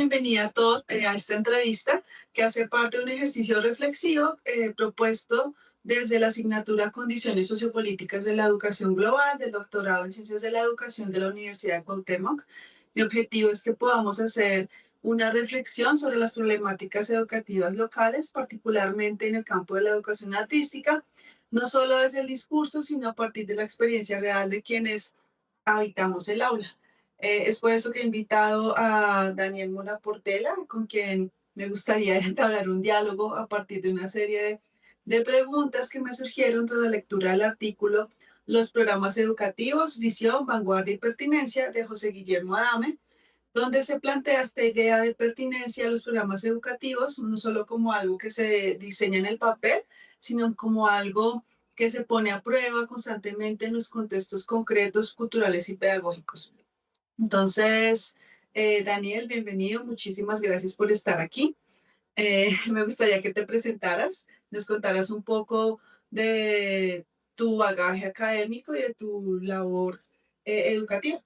bienvenida a todos a esta entrevista que hace parte de un ejercicio reflexivo propuesto desde la asignatura Condiciones Sociopolíticas de la Educación Global del doctorado en Ciencias de la Educación de la Universidad de Cuauhtémoc. Mi objetivo es que podamos hacer una reflexión sobre las problemáticas educativas locales, particularmente en el campo de la educación artística, no solo desde el discurso, sino a partir de la experiencia real de quienes habitamos el aula. Es por eso que he invitado a Daniel Mora Portela, con quien me gustaría entablar un diálogo a partir de una serie de preguntas que me surgieron tras la lectura del artículo Los programas educativos, visión, vanguardia y pertinencia de José Guillermo Adame, donde se plantea esta idea de pertinencia a los programas educativos, no solo como algo que se diseña en el papel, sino como algo que se pone a prueba constantemente en los contextos concretos, culturales y pedagógicos. Entonces, Daniel, bienvenido, muchísimas gracias por estar aquí. Me gustaría que te presentaras, nos contaras un poco de tu bagaje académico y de tu labor educativa.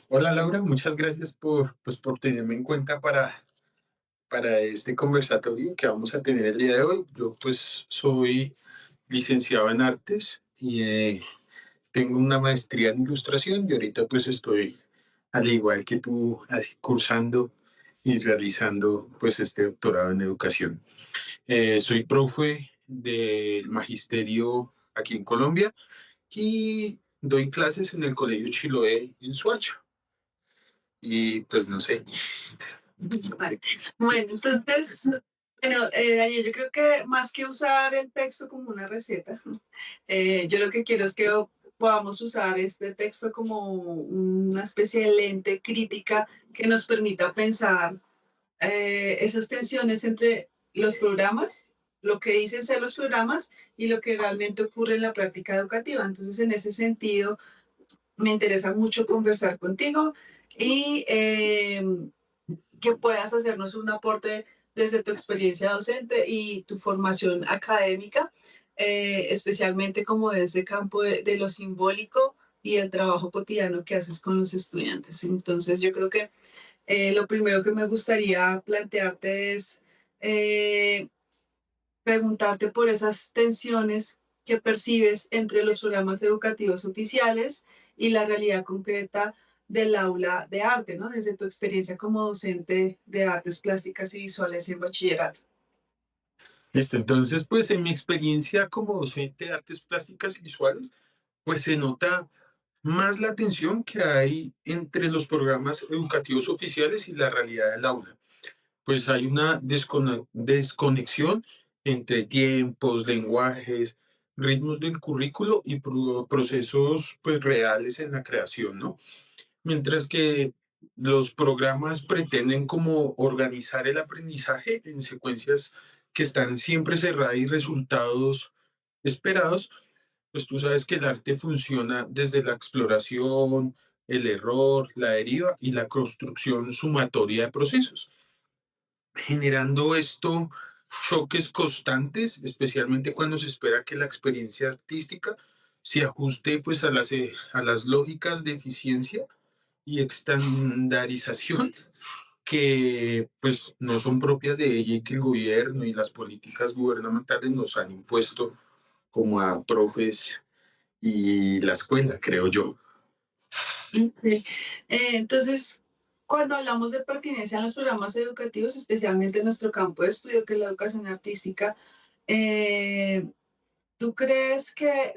Hola Laura, muchas gracias por tenerme en cuenta para este conversatorio que vamos a tener el día de hoy. Yo pues soy licenciado en artes y tengo una maestría en ilustración y ahorita pues estoy, al igual que tú, así, cursando y realizando pues este doctorado en educación. Soy profe del magisterio aquí en Colombia y doy clases en el Colegio Chiloé en Soacha. Y pues no sé. Vale. Bueno, entonces, bueno, Daniel, yo creo que más que usar el texto como una receta, yo lo que quiero es que podamos usar este texto como una especie de lente crítica que nos permita pensar esas tensiones entre los programas, lo que dicen ser los programas y lo que realmente ocurre en la práctica educativa. Entonces, en ese sentido, me interesa mucho conversar contigo y que puedas hacernos un aporte desde tu experiencia docente y tu formación académica, especialmente como desde el campo de lo simbólico y el trabajo cotidiano que haces con los estudiantes. Entonces, yo creo que lo primero que me gustaría plantearte es eh, preguntarte por esas tensiones que percibes entre los programas educativos oficiales y la realidad concreta del aula de arte, ¿no? Desde tu experiencia como docente de artes plásticas y visuales en bachillerato. Listo, entonces pues en mi experiencia como docente de artes plásticas y visuales, pues se nota más la tensión que hay entre los programas educativos oficiales y la realidad del aula. Pues hay una desconexión entre tiempos, lenguajes, ritmos del currículo y procesos pues reales en la creación, ¿no? Mientras que los programas pretenden como organizar el aprendizaje en secuencias que están siempre cerradas y resultados esperados, pues tú sabes que el arte funciona desde la exploración, el error, la deriva y la construcción sumatoria de procesos, generando esto choques constantes, especialmente cuando se espera que la experiencia artística se ajuste pues a las lógicas de eficiencia y estandarización que pues no son propias de ella y que el gobierno y las políticas gubernamentales nos han impuesto como a profes y la escuela, creo yo. Sí. Entonces, cuando hablamos de pertinencia en los programas educativos, especialmente en nuestro campo de estudio, que es la educación artística, eh, ¿tú crees que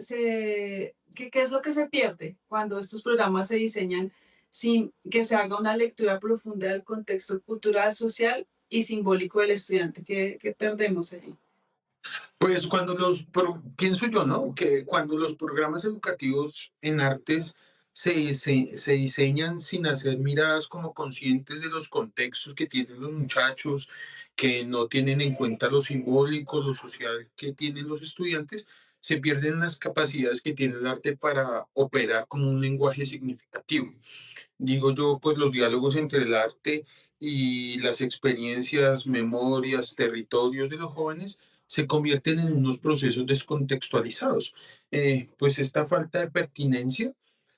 qué es lo que se pierde cuando estos programas se diseñan sin que se haga una lectura profunda del contexto cultural, social y simbólico del estudiante? ¿Qué perdemos allí? Pues pienso yo, ¿no? Que cuando los programas educativos en artes se diseñan sin hacer miradas como conscientes de los contextos que tienen los muchachos, que no tienen en cuenta lo simbólico, lo social que tienen los estudiantes, se pierden las capacidades que tiene el arte para operar como un lenguaje significativo. Digo yo, pues los diálogos entre el arte y las experiencias, memorias, territorios de los jóvenes se convierten en unos procesos descontextualizados. Pues esta falta de pertinencia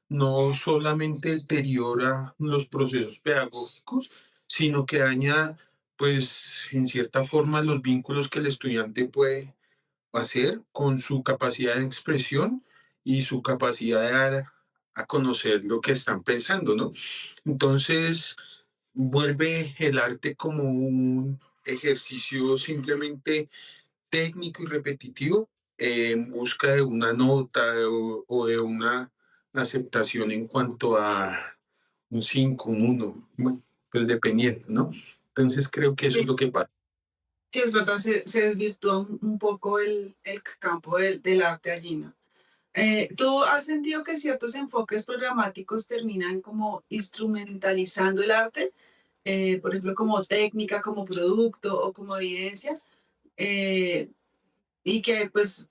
no solamente deteriora los procesos pedagógicos, sino que daña, pues, en cierta forma, los vínculos que el estudiante puede hacer con su capacidad de expresión y su capacidad de dar a conocer lo que están pensando, ¿no? Entonces, vuelve el arte como un ejercicio simplemente técnico y repetitivo en busca de una nota o de una aceptación en cuanto a un 5 un uno, bueno, pues dependiendo, ¿no? Entonces creo que eso es Sí, lo que pasa. sí, es verdad, se desvirtuó un poco el campo del arte allí, ¿no? ¿Tú has sentido que ciertos enfoques programáticos terminan como instrumentalizando el arte? Por ejemplo, como técnica, como producto o como evidencia, eh, y que pues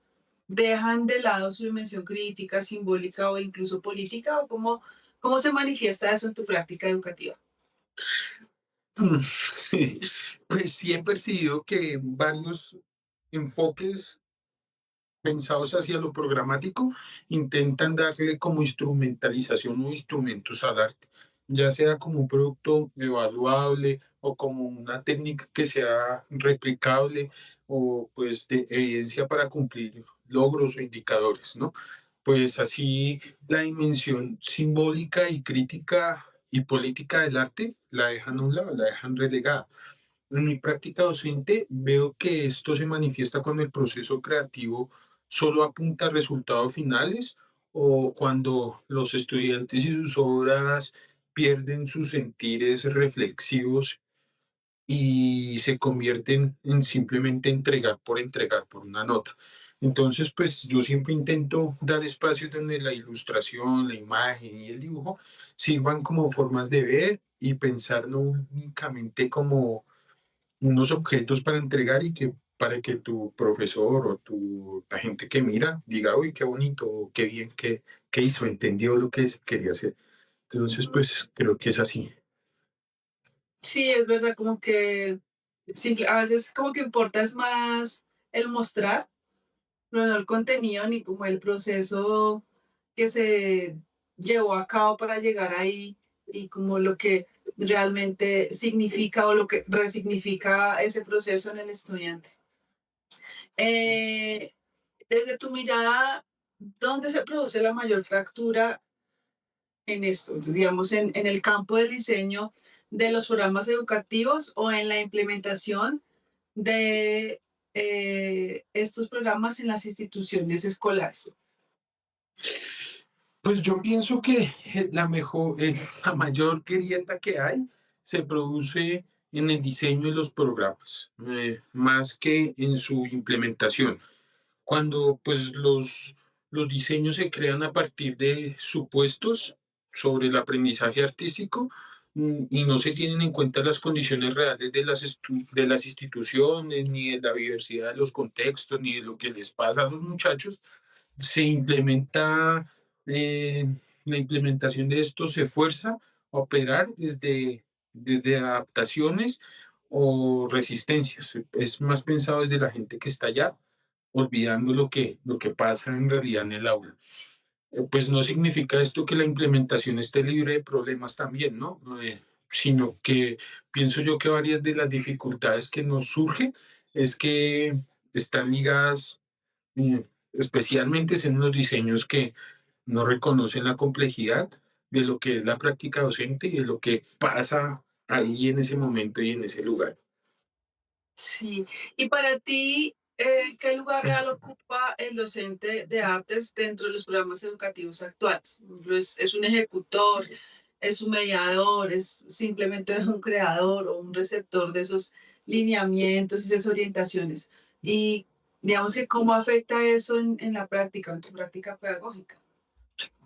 dejan de lado su dimensión crítica, simbólica o incluso política, o cómo se manifiesta eso en tu práctica educativa. Pues sí he percibido que varios enfoques pensados hacia lo programático intentan darle como instrumentalización o instrumentos al arte, ya sea como un producto evaluable o como una técnica que sea replicable o pues de evidencia para cumplir logros o indicadores, ¿no? Pues así la dimensión simbólica y crítica y política del arte la dejan a un lado, la dejan relegada. En mi práctica docente veo que esto se manifiesta cuando el proceso creativo solo apunta a resultados finales o cuando los estudiantes y sus obras pierden sus sentires reflexivos y se convierten en simplemente entregar por una nota. Entonces, pues yo siempre intento dar espacios donde la ilustración, la imagen y el dibujo sirvan como formas de ver y pensar no únicamente como unos objetos para entregar y que para que tu profesor o la gente que mira diga, uy, qué bonito, o qué bien que hizo, entendió lo que quería hacer. Entonces, pues creo que es así. Sí, es verdad, como que a veces como que importa es más el mostrar, no el contenido ni como el proceso que se llevó a cabo para llegar ahí y como lo que realmente significa o lo que resignifica ese proceso en el estudiante. Eh, Desde tu mirada, ¿dónde se produce la mayor fractura en esto? Digamos, en el campo del diseño de los programas educativos o en la implementación de estos programas en las instituciones escolares. Pues yo pienso que la mayor grieta que hay se produce en el diseño de los programas, más que en su implementación. Cuando pues los diseños se crean a partir de supuestos sobre el aprendizaje artístico y no se tienen en cuenta las condiciones reales de las instituciones, ni de la diversidad de los contextos, ni de lo que les pasa a los muchachos, se implementa, la implementación de esto se fuerza a operar desde adaptaciones o resistencias. Es más pensado desde la gente que está allá olvidando lo que pasa en realidad en el aula. Pues no significa esto que la implementación esté libre de problemas también, ¿no? Sino que pienso yo que varias de las dificultades que nos surgen es que están ligadas mm, especialmente en los diseños que no reconocen la complejidad de lo que es la práctica docente y de lo que pasa ahí en ese momento y en ese lugar. Sí. Y para ti, ¿qué lugar real ocupa el docente de artes dentro de los programas educativos actuales? Por ejemplo, es un ejecutor, es un mediador, es simplemente un creador o un receptor de esos lineamientos y esas orientaciones. Y digamos que cómo afecta eso en la práctica, en tu práctica pedagógica.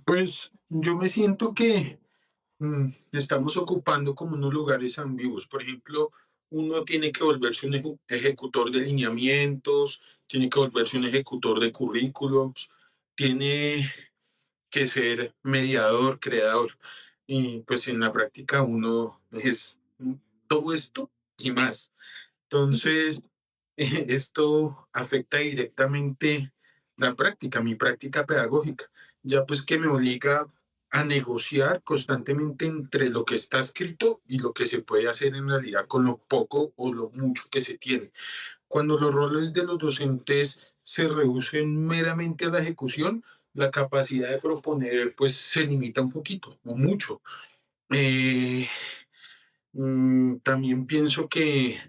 Pues yo me siento que estamos ocupando como unos lugares ambiguos. Por ejemplo, uno tiene que volverse un ejecutor de lineamientos, tiene que volverse un ejecutor de currículos, tiene que ser mediador, creador. Y pues en la práctica uno es todo esto y más. Entonces, esto afecta directamente la práctica, mi práctica pedagógica, ya pues que me obliga a negociar constantemente entre lo que está escrito y lo que se puede hacer en realidad con lo poco o lo mucho que se tiene. Cuando los roles de los docentes se reducen meramente a la ejecución, la capacidad de proponer pues se limita un poquito o mucho. Eh, También pienso que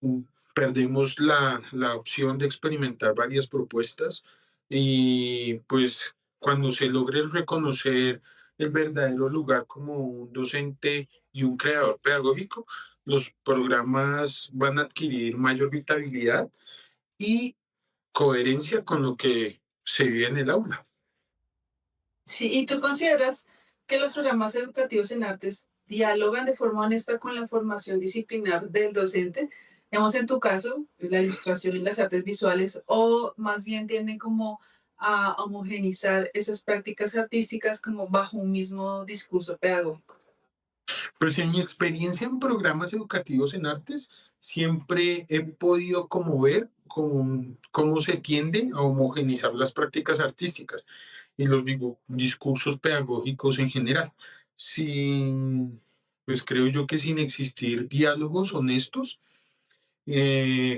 mm, perdemos la opción de experimentar varias propuestas y pues cuando se logre reconocer el verdadero lugar como un docente y un creador pedagógico, los programas van a adquirir mayor vitabilidad y coherencia con lo que se vive en el aula. Sí, ¿y tú consideras que los programas educativos en artes dialogan de forma honesta con la formación disciplinar del docente? Digamos, en tu caso, la ilustración y las artes visuales, o más bien tienden como a homogenizar esas prácticas artísticas como bajo un mismo discurso pedagógico. Pues en mi experiencia en programas educativos en artes, siempre he podido como ver cómo se tiende a homogenizar las prácticas artísticas y los discursos pedagógicos en general. Sin, pues creo yo que sin existir diálogos honestos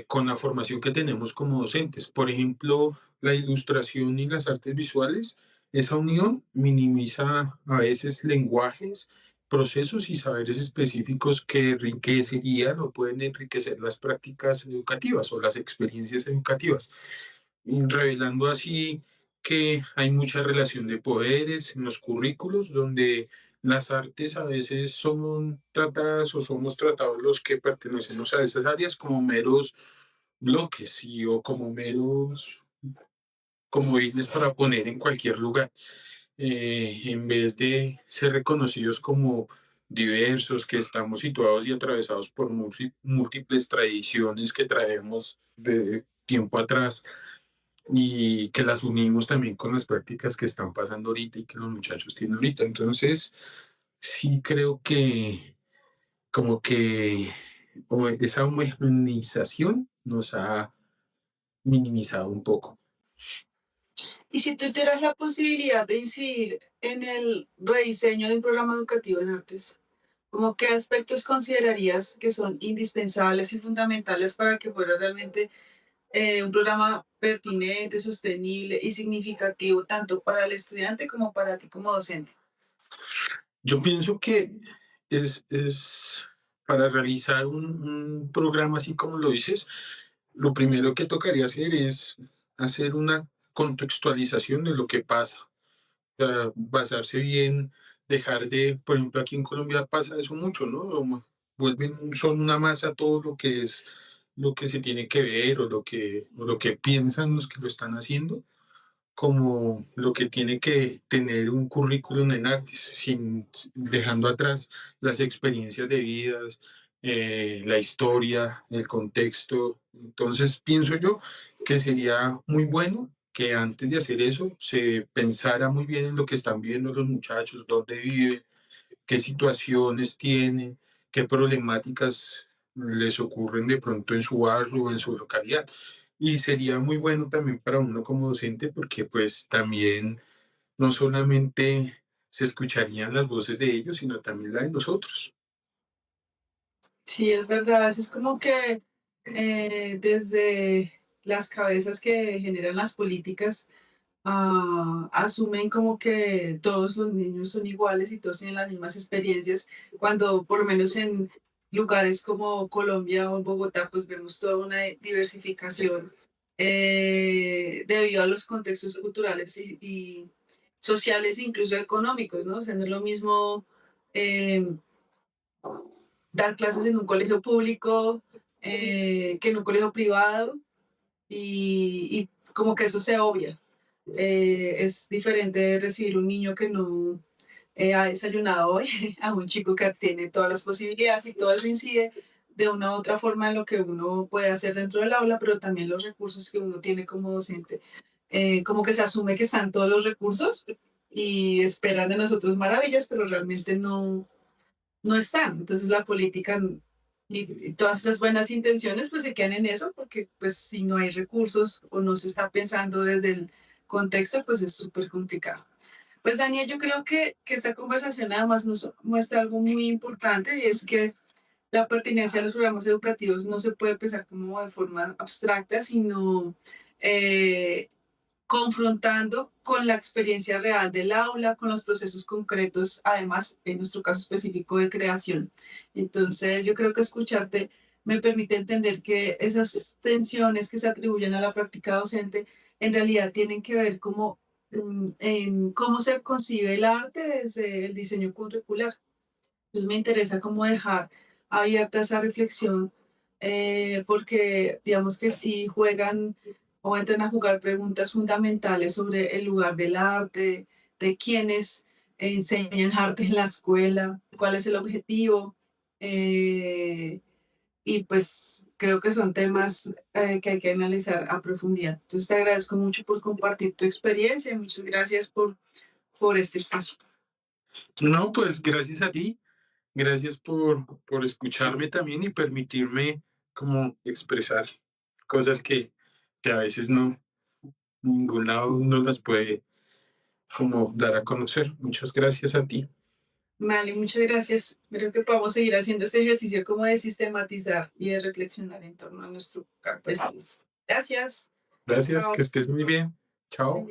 con la formación que tenemos como docentes. Por ejemplo, la ilustración y las artes visuales, esa unión minimiza a veces lenguajes, procesos y saberes específicos que enriquecerían o pueden enriquecer las prácticas educativas o las experiencias educativas, revelando así que hay mucha relación de poderes en los currículos donde las artes a veces son tratadas o somos tratados los que pertenecemos a esas áreas como meros bloques y o como meros comodines para poner en cualquier lugar, en vez de ser reconocidos como diversos, que estamos situados y atravesados por múltiples tradiciones que traemos de tiempo atrás y que las unimos también con las prácticas que están pasando ahorita y que los muchachos tienen ahorita. Entonces, sí creo que como que esa humanización nos ha minimizado un poco. Y si tú tuvieras la posibilidad de incidir en el rediseño de un programa educativo en artes, ¿cómo qué aspectos considerarías que son indispensables y fundamentales para que fuera realmente un programa pertinente, sostenible y significativo tanto para el estudiante como para ti como docente? Yo pienso que es para realizar un programa así como lo dices, lo primero que tocaría hacer es hacer una contextualización de lo que pasa. Sea, basarse bien, dejar de, por ejemplo, aquí en Colombia pasa eso mucho, ¿no? Vuelven, son una masa todo lo que es, lo que se tiene que ver o lo que piensan los que lo están haciendo, como lo que tiene que tener un currículum en artes, dejando atrás las experiencias de vidas, la historia, el contexto. Entonces, pienso yo que sería muy bueno que antes de hacer eso se pensara muy bien en lo que están viendo los muchachos, dónde viven, qué situaciones tienen, qué problemáticas les ocurren de pronto en su barrio o en su localidad. Y sería muy bueno también para uno como docente porque pues también no solamente se escucharían las voces de ellos, sino también la de nosotros. Sí, es verdad, es como que desde las cabezas que generan las políticas, asumen como que todos los niños son iguales y todos tienen las mismas experiencias, cuando por lo menos en lugares como Colombia o Bogotá, pues vemos toda una diversificación debido a los contextos culturales y sociales, incluso económicos, ¿no? O sea, no es lo mismo eh, dar clases en un colegio público que en un colegio privado y como que eso se obvia. Es diferente recibir un niño que no ha desayunado hoy a un chico que tiene todas las posibilidades y todo eso incide de una u otra forma en lo que uno puede hacer dentro del aula, pero también los recursos que uno tiene como docente. Como que se asume que están todos los recursos y esperan de nosotros maravillas, pero realmente no están. Entonces la política y todas esas buenas intenciones pues se quedan en eso porque pues si no hay recursos o no se está pensando desde el contexto pues es súper complicado. Pues Daniel, yo creo que esta conversación además nos muestra algo muy importante y es que la pertinencia a los programas educativos no se puede pensar como de forma abstracta, sino eh, confrontando con la experiencia real del aula, con los procesos concretos, además, en nuestro caso específico de creación. Entonces, yo creo que escucharte me permite entender que esas tensiones que se atribuyen a la práctica docente en realidad tienen que ver como en cómo se concibe el arte desde el diseño curricular. Entonces me interesa cómo dejar abierta esa reflexión, porque digamos que si juegan o entran a jugar preguntas fundamentales sobre el lugar del arte, de quiénes enseñan arte en la escuela, cuál es el objetivo, eh, y pues creo que son temas que hay que analizar a profundidad. Entonces te agradezco mucho por compartir tu experiencia y muchas gracias por este espacio. No, pues gracias a ti, gracias por escucharme también y permitirme como expresar cosas que a veces no, ningún lado no las puede como dar a conocer. Muchas gracias a ti. Vale, muchas gracias. Creo que podemos seguir haciendo este ejercicio como de sistematizar y de reflexionar en torno a nuestro campo de salud. Gracias. Gracias, Chao. que estés muy bien. Chao.